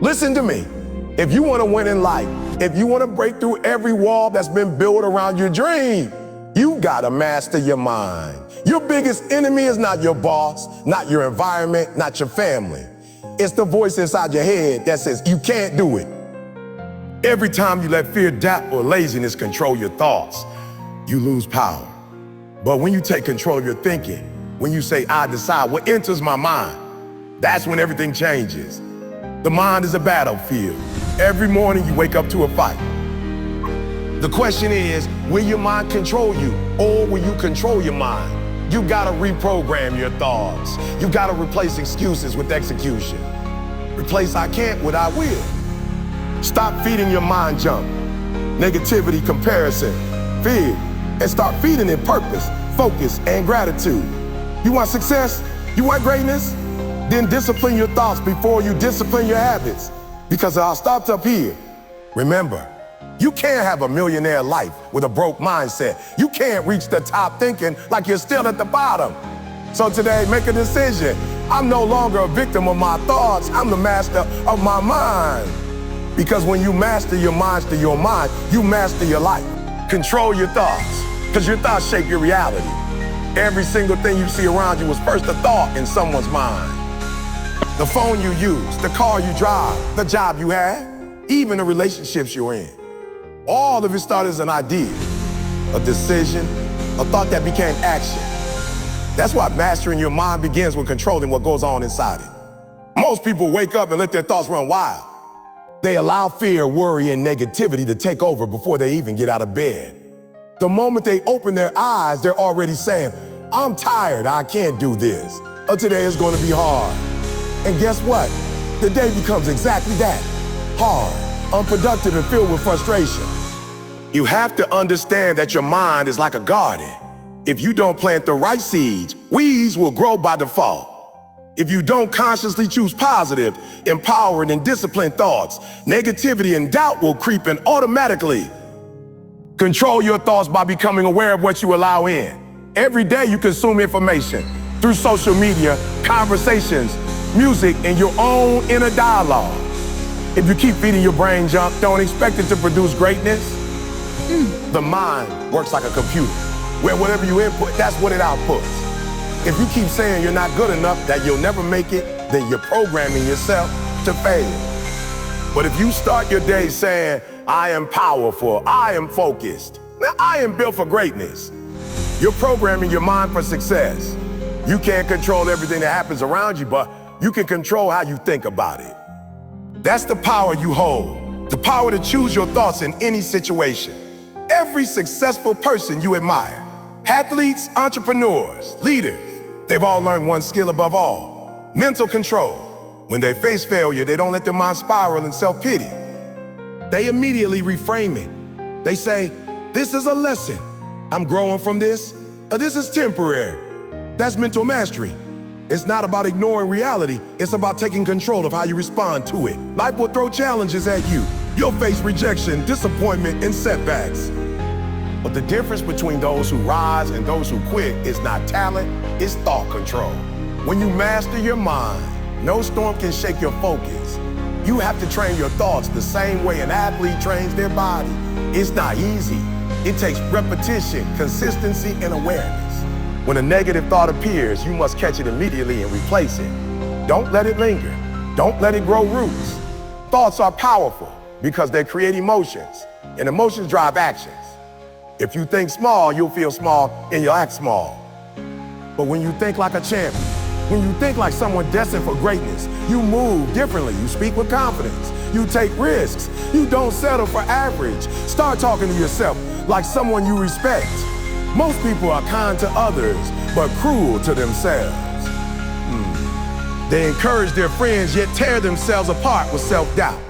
Listen to me. If you want to win in life, if you want to break through every wall that's been built around your dream, you gotta master your mind. Your biggest enemy is not your boss, not your environment, not your family. It's the voice inside your head that says you can't do it. Every time you let fear, doubt, or laziness control your thoughts, you lose power. But when you take control of your thinking, when you say, I decide what enters my mind, that's when everything changes. The mind is a battlefield. Every morning you wake up to a fight. The question is, will your mind control you, or will you control your mind? You gotta reprogram your thoughts. You gotta replace excuses with execution. Replace I can't with I will. Stop feeding your mind junk, negativity, comparison, fear, and start feeding it purpose, focus, and gratitude. You want success? You want greatness? Then discipline your thoughts before you discipline your habits. Because I'll start up here. Remember, you can't have a millionaire life with a broke mindset. You can't reach the top thinking like you're still at the bottom. So today, make a decision. I'm no longer a victim of my thoughts. I'm the master of my mind. Because when you master your mind, you master your life. Control your thoughts, because your thoughts shape your reality. Every single thing you see around you was first a thought in someone's mind. The phone you use, the car you drive, the job you have, even the relationships you're in. All of it started as an idea, a decision, a thought that became action. That's why mastering your mind begins with controlling what goes on inside it. Most people wake up and let their thoughts run wild. They allow fear, worry, and negativity to take over before they even get out of bed. The moment they open their eyes, they're already saying, I'm tired, I can't do this. Or today is going to be hard. And guess what? The day becomes exactly that, hard, unproductive, and filled with frustration. You have to understand that your mind is like a garden. If you don't plant the right seeds, weeds will grow by default. If you don't consciously choose positive, empowering, and disciplined thoughts, negativity and doubt will creep in automatically. Control your thoughts by becoming aware of what you allow in. Every day you consume information through social media, conversations, music, and your own inner dialogue. If you keep feeding your brain junk, don't expect it to produce greatness. The mind works like a computer, where whatever you input, that's what it outputs. If you keep saying you're not good enough, that you'll never make it, then you're programming yourself to fail. But if you start your day saying, I am powerful, I am focused, now I am built for greatness, you're programming your mind for success. You can't control everything that happens around you, but you can control how you think about it. That's the power you hold, the power to choose your thoughts in any situation. Every successful person you admire, athletes, entrepreneurs, leaders, they've all learned one skill above all, mental control. When they face failure, they don't let their mind spiral in self-pity. They immediately reframe it. They say, this is a lesson. I'm growing from this, or this is temporary. That's mental mastery. It's not about ignoring reality. It's about taking control of how you respond to it. Life will throw challenges at you. You'll face rejection, disappointment, and setbacks. But the difference between those who rise and those who quit is not talent, it's thought control. When you master your mind, no storm can shake your focus. You have to train your thoughts the same way an athlete trains their body. It's not easy. It takes repetition, consistency, and awareness. When a negative thought appears, you must catch it immediately and replace it. Don't let it linger. Don't let it grow roots. Thoughts are powerful because they create emotions, and emotions drive actions. If you think small, you'll feel small and you'll act small. But when you think like a champion, when you think like someone destined for greatness, you move differently. You speak with confidence. You take risks. You don't settle for average. Start talking to yourself like someone you respect. Most people are kind to others, but cruel to themselves. They encourage their friends, yet tear themselves apart with self-doubt.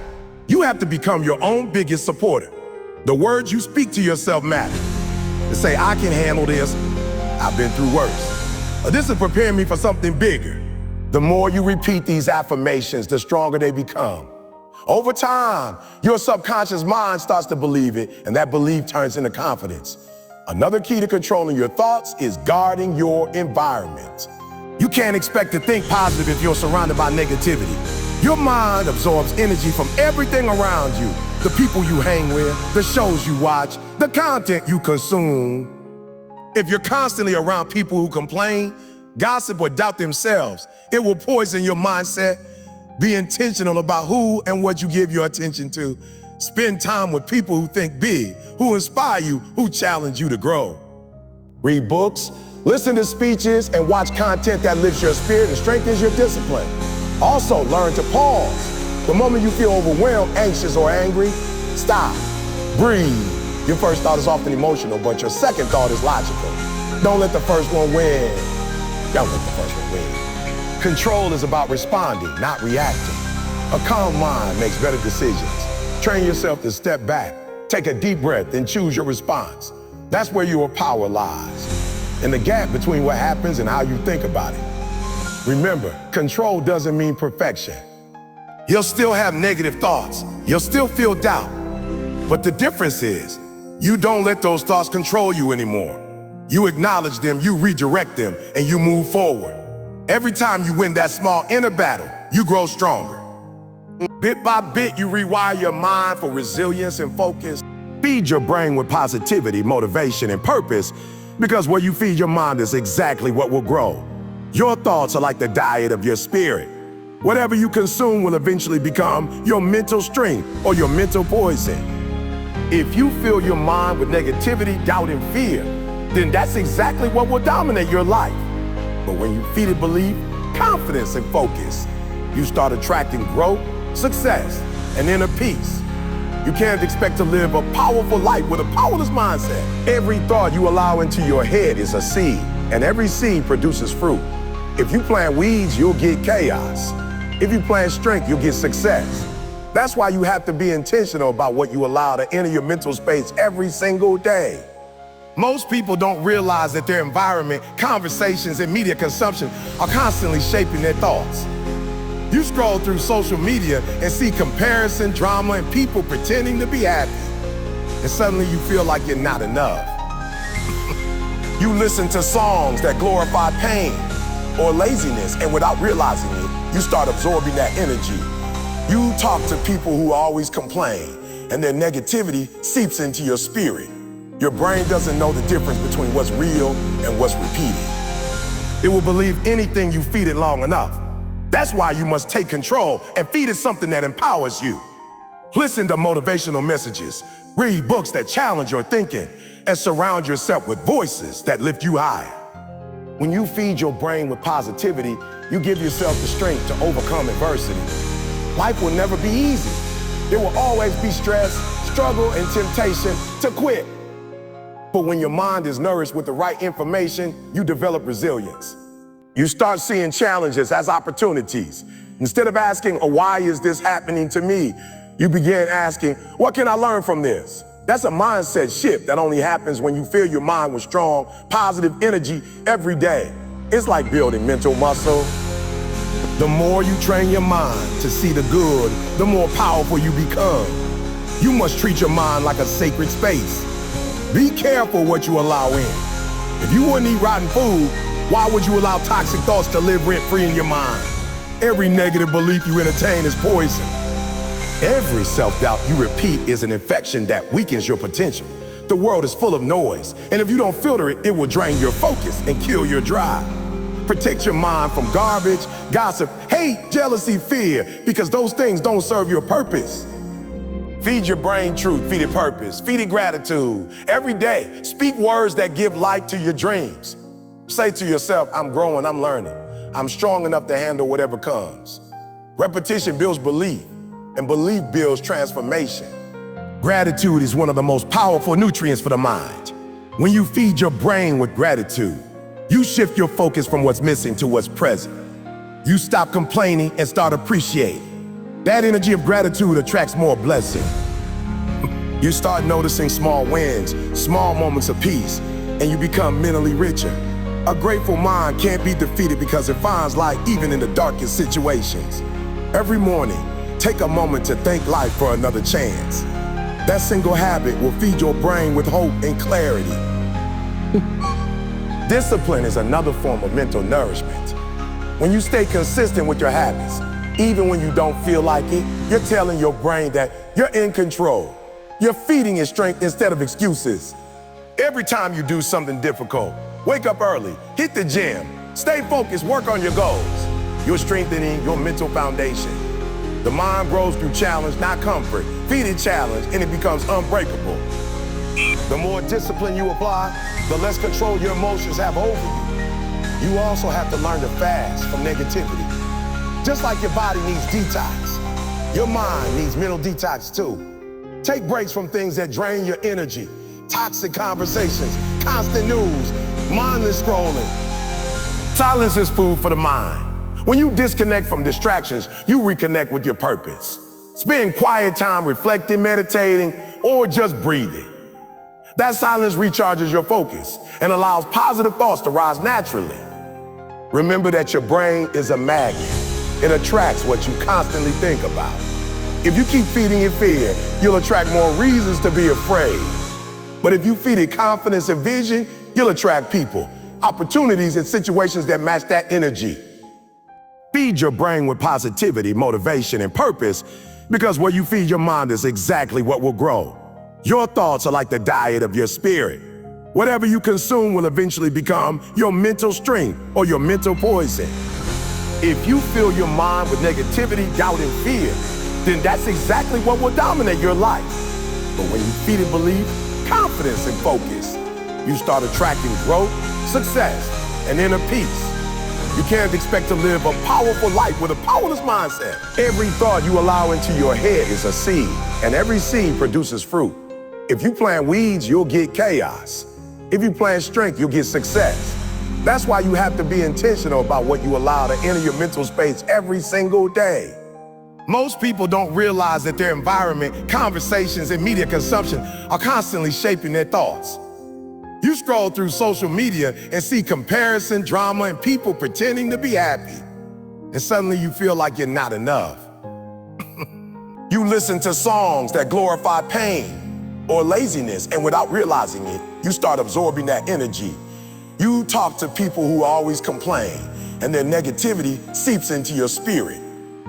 You have to become your own biggest supporter. The words you speak to yourself matter. To say, I can handle this, I've been through worse. This is preparing me for something bigger. The more you repeat these affirmations, the stronger they become. Over time, your subconscious mind starts to believe it, and that belief turns into confidence. Another key to controlling your thoughts is guarding your environment. You can't expect to think positive if you're surrounded by negativity. Your mind absorbs energy from everything around you. The people you hang with, the shows you watch, the content you consume. If you're constantly around people who complain, gossip, or doubt themselves, it will poison your mindset. Be intentional about who and what you give your attention to. Spend time with people who think big, who inspire you, who challenge you to grow. Read books, listen to speeches, and watch content that lifts your spirit and strengthens your discipline. Also, learn to pause. The moment you feel overwhelmed, anxious, or angry, stop. Breathe. Your first thought is often emotional, but your second thought is logical. Don't let the first one win. Don't let the first one win. Control is about responding, not reacting. A calm mind makes better decisions. Train yourself to step back, take a deep breath, and choose your response. That's where your power lies, in the gap between what happens and how you think about it. Remember, control doesn't mean perfection. You'll still have negative thoughts. You'll still feel doubt. But the difference is, you don't let those thoughts control you anymore. You acknowledge them, you redirect them, and you move forward. Every time you win that small inner battle, you grow stronger. Bit by bit, you rewire your mind for resilience and focus. Feed your brain with positivity, motivation, and purpose, because where you feed your mind is exactly what will grow. Your thoughts are like the diet of your spirit. Whatever you consume will eventually become your mental strength or your mental poison. If you fill your mind with negativity, doubt, and fear, then that's exactly what will dominate your life. But when you feed it belief, confidence, and focus, you start attracting growth, success, and inner peace. You can't expect to live a powerful life with a powerless mindset. Every thought you allow into your head is a seed, and every seed produces fruit. If you plant weeds, you'll get chaos. If you plant strength, you'll get success. That's why you have to be intentional about what you allow to enter your mental space every single day. Most people don't realize that their environment, conversations, and media consumption are constantly shaping their thoughts. You scroll through social media and see comparison, drama, and people pretending to be happy. And suddenly you feel like you're not enough. You listen to songs that glorify pain or laziness, and without realizing it, you start absorbing that energy. You talk to people who always complain, and their negativity seeps into your spirit. Your brain doesn't know the difference between what's real and what's repeated. It will believe anything you feed it long enough. That's why you must take control and feed it something that empowers you. Listen to motivational messages, read books that challenge your thinking, and surround yourself with voices that lift you higher. When you feed your brain with positivity, you give yourself the strength to overcome adversity. Life will never be easy. There will always be stress, struggle, and temptation to quit. But when your mind is nourished with the right information, you develop resilience. You start seeing challenges as opportunities. Instead of asking, why is this happening to me? You begin asking, what can I learn from this? That's a mindset shift that only happens when you fill your mind with strong, positive energy every day. It's like building mental muscle. The more you train your mind to see the good, the more powerful you become. You must treat your mind like a sacred space. Be careful what you allow in. If you wouldn't eat rotten food, why would you allow toxic thoughts to live rent-free in your mind? Every negative belief you entertain is poison. Every self-doubt you repeat is an infection that weakens your potential. The world is full of noise, and if you don't filter it, it will drain your focus and kill your drive. Protect your mind from garbage, gossip, hate, jealousy, fear, because those things don't serve your purpose. Feed your brain truth, feed it purpose, feed it gratitude. Every day, speak words that give life to your dreams. Say to yourself, I'm growing, I'm learning. I'm strong enough to handle whatever comes. Repetition builds belief, and belief builds transformation. Gratitude is one of the most powerful nutrients for the mind. When you feed your brain with gratitude, you shift your focus from what's missing to what's present. You stop complaining and start appreciating. That energy of gratitude attracts more blessing. You start noticing small wins, small moments of peace, and you become mentally richer. A grateful mind can't be defeated because it finds light even in the darkest situations. Every morning, take a moment to thank life for another chance. That single habit will feed your brain with hope and clarity. Discipline is another form of mental nourishment. When you stay consistent with your habits, Even when you don't feel like it, you're telling your brain that you're in control. You're feeding it strength instead of excuses. Every time you do something difficult, wake up early, hit the gym, stay focused, work on your goals. You're strengthening your mental foundation. The mind grows through challenge, not comfort. Feed it challenge, and it becomes unbreakable. The more discipline you apply, the less control your emotions have over you. You also have to learn to fast from negativity. Just like your body needs detox, your mind needs mental detox too. Take breaks from things that drain your energy. Toxic conversations, constant news, mindless scrolling. Silence is food for the mind. When you disconnect from distractions, you reconnect with your purpose. Spend quiet time reflecting, meditating, or just breathing. That silence recharges your focus and allows positive thoughts to rise naturally. Remember that your brain is a magnet. It attracts what you constantly think about. If you keep feeding it fear, you'll attract more reasons to be afraid. But if you feed it confidence and vision, you'll attract people, opportunities, and situations that match that energy. Feed your brain with positivity, motivation, and purpose, because where you feed your mind is exactly what will grow. Your thoughts are like the diet of your spirit. Whatever you consume will eventually become your mental strength or your mental poison. If you fill your mind with negativity, doubt, and fear, then that's exactly what will dominate your life. But when you feed it belief, confidence, and focus, you start attracting growth, success, and inner peace. You can't expect to live a powerful life with a powerless mindset. Every thought you allow into your head is a seed, and every seed produces fruit. If you plant weeds, you'll get chaos. If you plant strength, you'll get success. That's why you have to be intentional about what you allow to enter your mental space every single day. Most people don't realize that their environment, conversations, and media consumption are constantly shaping their thoughts. You scroll through social media and see comparison, drama, and people pretending to be happy. And suddenly you feel like you're not enough. You listen to songs that glorify pain or laziness, and without realizing it, you start absorbing that energy. You talk to people who always complain, and their negativity seeps into your spirit.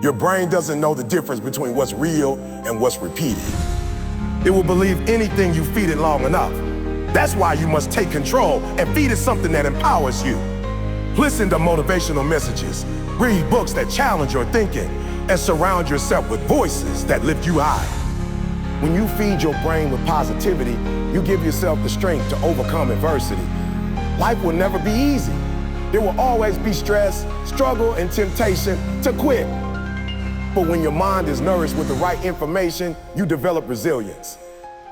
Your brain doesn't know the difference between what's real and what's repeated. It will believe anything you feed it long enough. That's why you must take control and feed it something that empowers you. Listen to motivational messages, read books that challenge your thinking, and surround yourself with voices that lift you high. When you feed your brain with positivity, you give yourself the strength to overcome adversity. Life will never be easy. There will always be stress, struggle, and temptation to quit. But when your mind is nourished with the right information, you develop resilience.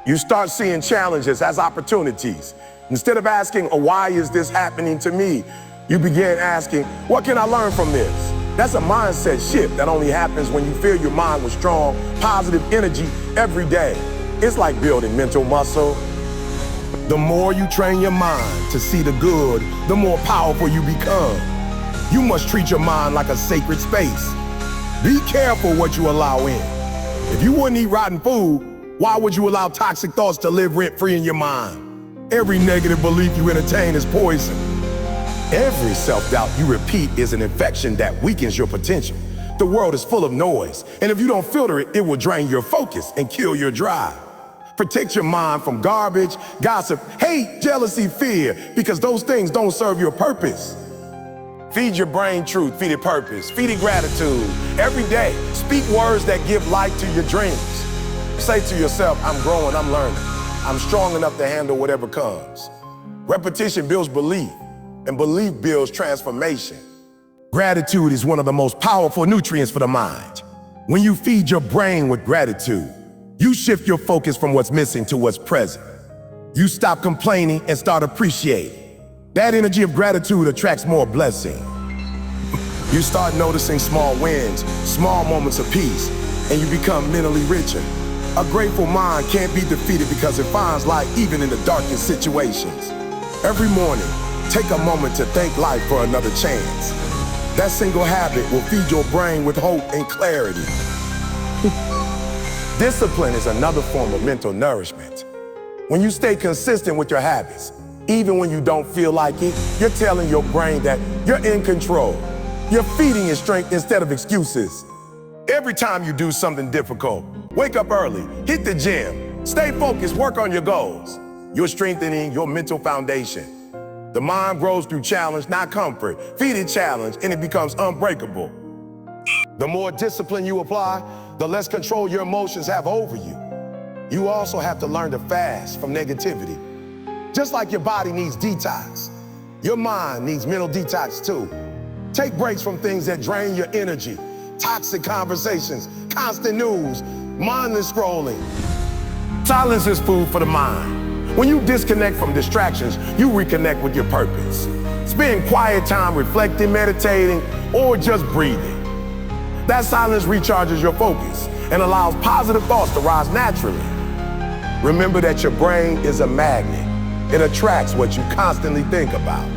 You start seeing challenges as opportunities. Instead of asking, why is this happening to me? You begin asking, what can I learn from this? That's a mindset shift that only happens when you fill your mind with strong, positive energy every day. It's like building mental muscle. The more you train your mind to see the good, the more powerful you become. You must treat your mind like a sacred space. Be careful what you allow in. If you wouldn't eat rotten food, why would you allow toxic thoughts to live rent-free in your mind? Every negative belief you entertain is poison. Every self-doubt you repeat is an infection that weakens your potential. The world is full of noise, and if you don't filter it, it will drain your focus and kill your drive. Protect your mind from garbage, gossip, hate, jealousy, fear, because those things don't serve your purpose. Feed your brain truth, feed it purpose, feed it gratitude. Every day, speak words that give life to your dreams. Say to yourself, I'm growing, I'm learning. I'm strong enough to handle whatever comes. Repetition builds belief, and belief builds transformation. Gratitude is one of the most powerful nutrients for the mind. When you feed your brain with gratitude, you shift your focus from what's missing to what's present. You stop complaining and start appreciating. That energy of gratitude attracts more blessing. You start noticing small wins, small moments of peace, and you become mentally richer. A grateful mind can't be defeated because it finds light even in the darkest situations. Every morning, take a moment to thank life for another chance. That single habit will feed your brain with hope and clarity. Discipline is another form of mental nourishment. When you stay consistent with your habits, even when you don't feel like it, you're telling your brain that you're in control. You're feeding it strength instead of excuses. Every time you do something difficult, wake up early, hit the gym, stay focused, work on your goals. You're strengthening your mental foundation. The mind grows through challenge, not comfort. Feed it challenge, and it becomes unbreakable. The more discipline you apply, the less control your emotions have over you. You also have to learn to fast from negativity. Just like your body needs detox, your mind needs mental detox too. Take breaks from things that drain your energy, toxic conversations, constant news, mindless scrolling. Silence is food for the mind. When you disconnect from distractions, you reconnect with your purpose. Spend quiet time reflecting, meditating, or just breathing. That silence recharges your focus and allows positive thoughts to rise naturally. Remember that your brain is a magnet. It attracts what you constantly think about.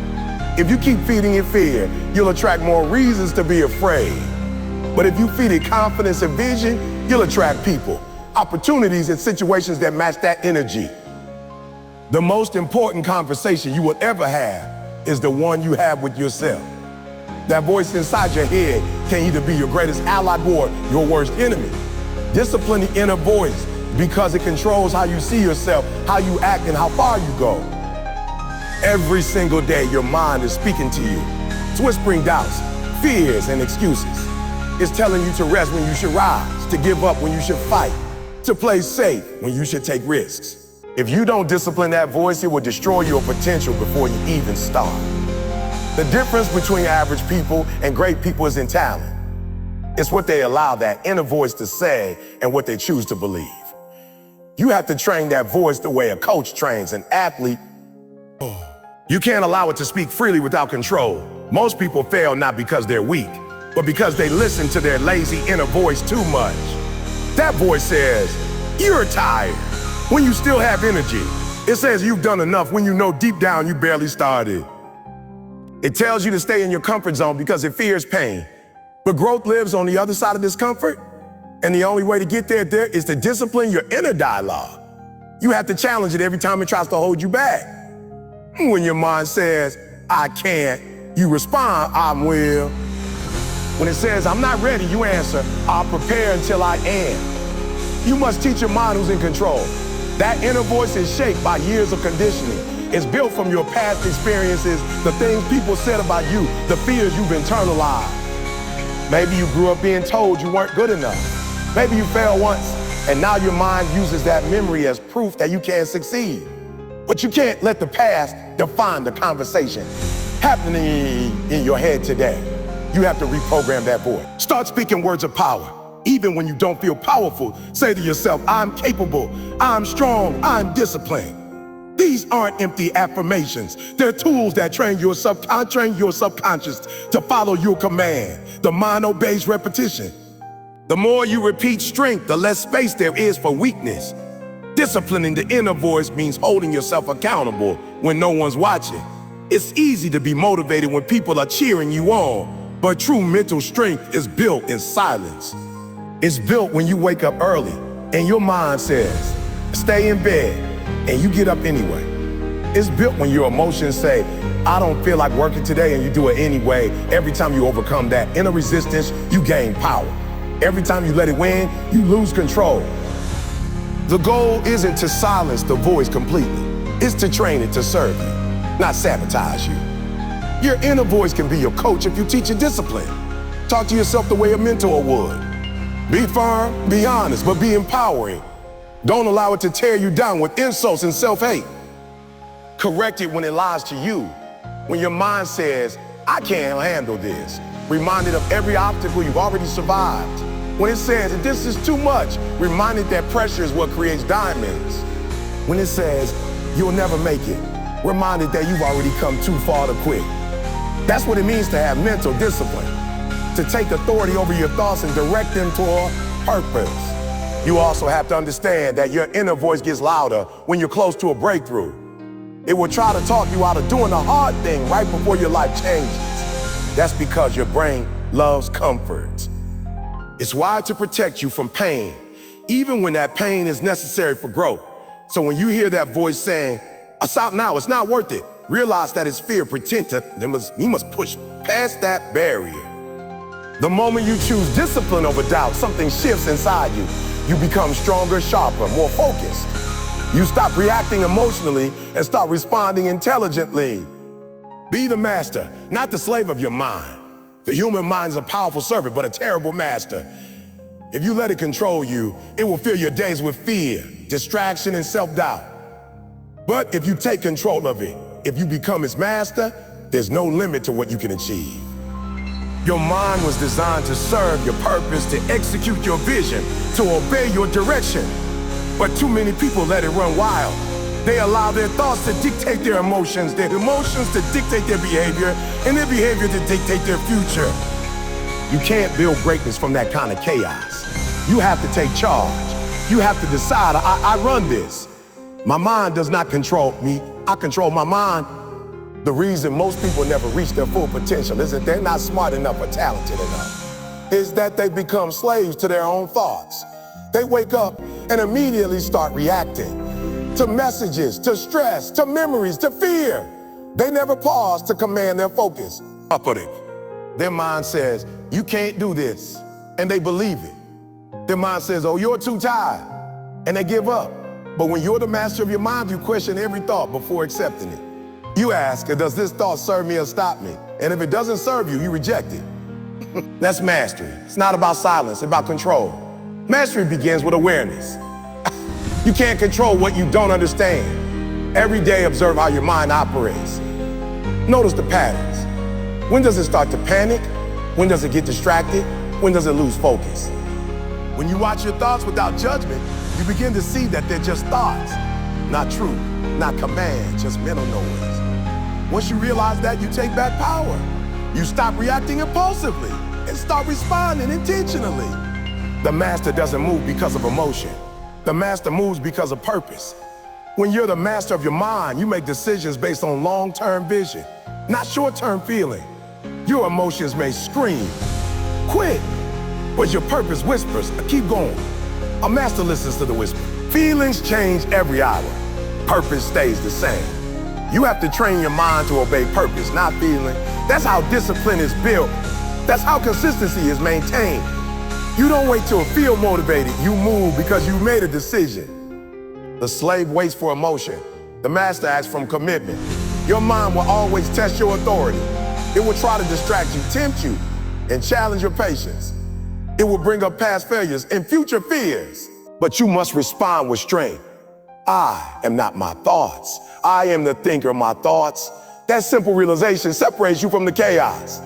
If you keep feeding it fear, you'll attract more reasons to be afraid. But if you feed it confidence and vision, you'll attract people, opportunities, and situations that match that energy. The most important conversation you will ever have is the one you have with yourself. That voice inside your head can either be your greatest ally or your worst enemy. Discipline the inner voice because it controls how you see yourself, how you act, and how far you go. Every single day, your mind is speaking to you. It's whispering doubts, fears, and excuses. It's telling you to rest when you should rise, to give up when you should fight, to play safe when you should take risks. If you don't discipline that voice, it will destroy your potential before you even start. The difference between average people and great people is in talent. It's what they allow that inner voice to say and what they choose to believe. You have to train that voice the way a coach trains an athlete. You can't allow it to speak freely without control. Most people fail not because they're weak, but because they listen to their lazy inner voice too much. That voice says, "You're tired," when you still have energy. It says you've done enough when you know deep down you barely started. It tells you to stay in your comfort zone because it fears pain. But growth lives on the other side of discomfort, and the only way to get there is to discipline your inner dialogue. You have to challenge it every time it tries to hold you back. When your mind says, "I can't," you respond, "I will." When it says, "I'm not ready," you answer, "I'll prepare until I am." You must teach your mind who's in control. That inner voice is shaped by years of conditioning. It's built from your past experiences, the things people said about you, the fears you've internalized. Maybe you grew up being told you weren't good enough. Maybe you failed once, and now your mind uses that memory as proof that you can't succeed. But you can't let the past define the conversation happening in your head today. You have to reprogram that voice. Start speaking words of power. Even when you don't feel powerful, say to yourself, "I'm capable, I'm strong, I'm disciplined." These aren't empty affirmations. They're tools that train your subconscious to follow your command. The mind obeys repetition. The more you repeat strength, the less space there is for weakness. Disciplining the inner voice means holding yourself accountable when no one's watching. It's easy to be motivated when people are cheering you on, but true mental strength is built in silence. It's built when you wake up early and your mind says, "Stay in bed," and you get up anyway. It's built when your emotions say, "I don't feel like working today," and you do it anyway. Every time you overcome that inner resistance, you gain power. Every time you let it win, you lose control. The goal isn't to silence the voice completely. It's to train it to serve you, not sabotage you. Your inner voice can be your coach if you teach it discipline. Talk to yourself the way a mentor would. Be firm, be honest, but be empowering. Don't allow it to tear you down with insults and self-hate. Correct it when it lies to you. When your mind says, "I can't handle this," remind it of every obstacle you've already survived. When it says, "This is too much," remind it that pressure is what creates diamonds. When it says, "You'll never make it," remind it that you've already come too far to quit. That's what it means to have mental discipline. To take authority over your thoughts and direct them toward purpose. You also have to understand that your inner voice gets louder when you're close to a breakthrough. It will try to talk you out of doing the hard thing right before your life changes. That's because your brain loves comfort. It's wired to protect you from pain, even when that pain is necessary for growth. So when you hear that voice saying, "Stop now, it's not worth it," realize that it's fear pretending you must push past that barrier. The moment you choose discipline over doubt, something shifts inside you. You become stronger, sharper, more focused. You stop reacting emotionally and start responding intelligently. Be the master, not the slave of your mind. The human mind is a powerful servant, but a terrible master. If you let it control you, it will fill your days with fear, distraction, and self-doubt. But if you take control of it, if you become its master, there's no limit to what you can achieve. Your mind was designed to serve your purpose, to execute your vision, to obey your direction. But too many people let it run wild. They allow their thoughts to dictate their emotions to dictate their behavior, and their behavior to dictate their future. You can't build greatness from that kind of chaos. You have to take charge. You have to decide, I run this. My mind does not control me, I control my mind. The reason most people never reach their full potential isn't they're not smart enough or talented enough. Is that they become slaves to their own thoughts. They wake up and immediately start reacting to messages, to stress, to memories, to fear. They never pause to command their focus. Up with it. Their mind says, you can't do this, and they believe it. Their mind says, oh, you're too tired, and they give up. But when you're the master of your mind, you question every thought before accepting it. You ask, does this thought serve me or stop me? And if it doesn't serve you, you reject it. That's mastery. It's not about silence, it's about control. Mastery begins with awareness. You can't control what you don't understand. Every day, observe how your mind operates. Notice the patterns. When does it start to panic? When does it get distracted? When does it lose focus? When you watch your thoughts without judgment, you begin to see that they're just thoughts, not truth, not command, just mental noise. Once you realize that, you take back power. You stop reacting impulsively and start responding intentionally. The master doesn't move because of emotion. The master moves because of purpose. When you're the master of your mind, you make decisions based on long-term vision, not short-term feeling. Your emotions may scream, quit, but your purpose whispers, keep going. A master listens to the whisper. Feelings change every hour. Purpose stays the same. You have to train your mind to obey purpose, not feeling. That's how discipline is built. That's how consistency is maintained. You don't wait till feel motivated. You move because you made a decision. The slave waits for emotion. The master acts from commitment. Your mind will always test your authority. It will try to distract you, tempt you, and challenge your patience. It will bring up past failures and future fears. But you must respond with strength. I am not my thoughts. I am the thinker of my thoughts. That simple realization separates you from the chaos.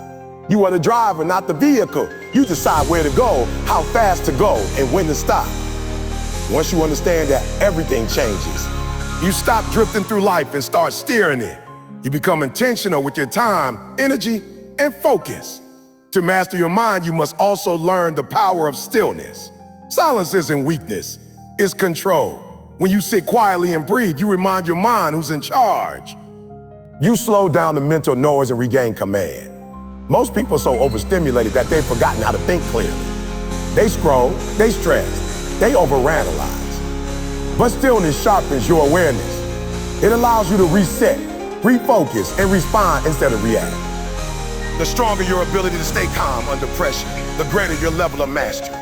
You are the driver, not the vehicle. You decide where to go, how fast to go, and when to stop. Once you understand that, everything changes. You stop drifting through life and start steering it. You become intentional with your time, energy, and focus. To master your mind, you must also learn the power of stillness. Silence isn't weakness, it's control. When you sit quietly and breathe, you remind your mind who's in charge. You slow down the mental noise and regain command. Most people are so overstimulated that they've forgotten how to think clearly. They scroll, they stress, they overanalyze. But stillness sharpens your awareness. It allows you to reset, refocus, and respond instead of react. The stronger your ability to stay calm under pressure, the greater your level of mastery.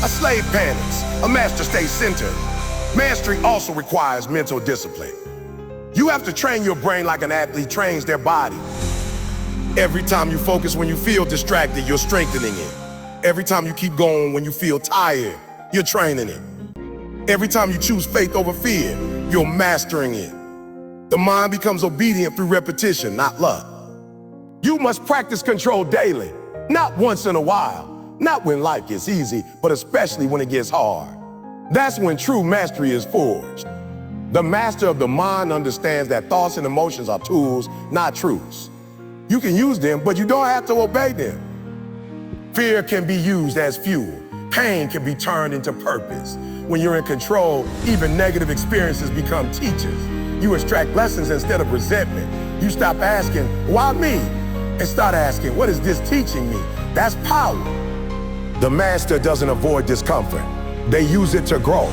A slave panics, a master stays centered. Mastery also requires mental discipline. You have to train your brain like an athlete trains their body. Every time you focus when you feel distracted, you're strengthening it. Every time you keep going when you feel tired, you're training it. Every time you choose faith over fear, you're mastering it. The mind becomes obedient through repetition, not luck. You must practice control daily, not once in a while, not when life gets easy, but especially when it gets hard. That's when true mastery is forged. The master of the mind understands that thoughts and emotions are tools, not truths. You can use them, but you don't have to obey them. Fear can be used as fuel. Pain can be turned into purpose. When you're in control, even negative experiences become teachers. You extract lessons instead of resentment. You stop asking, why me? And start asking, what is this teaching me? That's power. The master doesn't avoid discomfort. They use it to grow.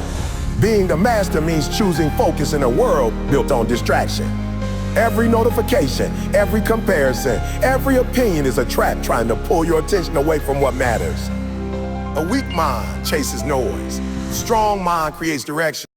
Being the master means choosing focus in a world built on distraction. Every notification, every comparison, every opinion is a trap trying to pull your attention away from what matters. A weak mind chases noise. A strong mind creates direction.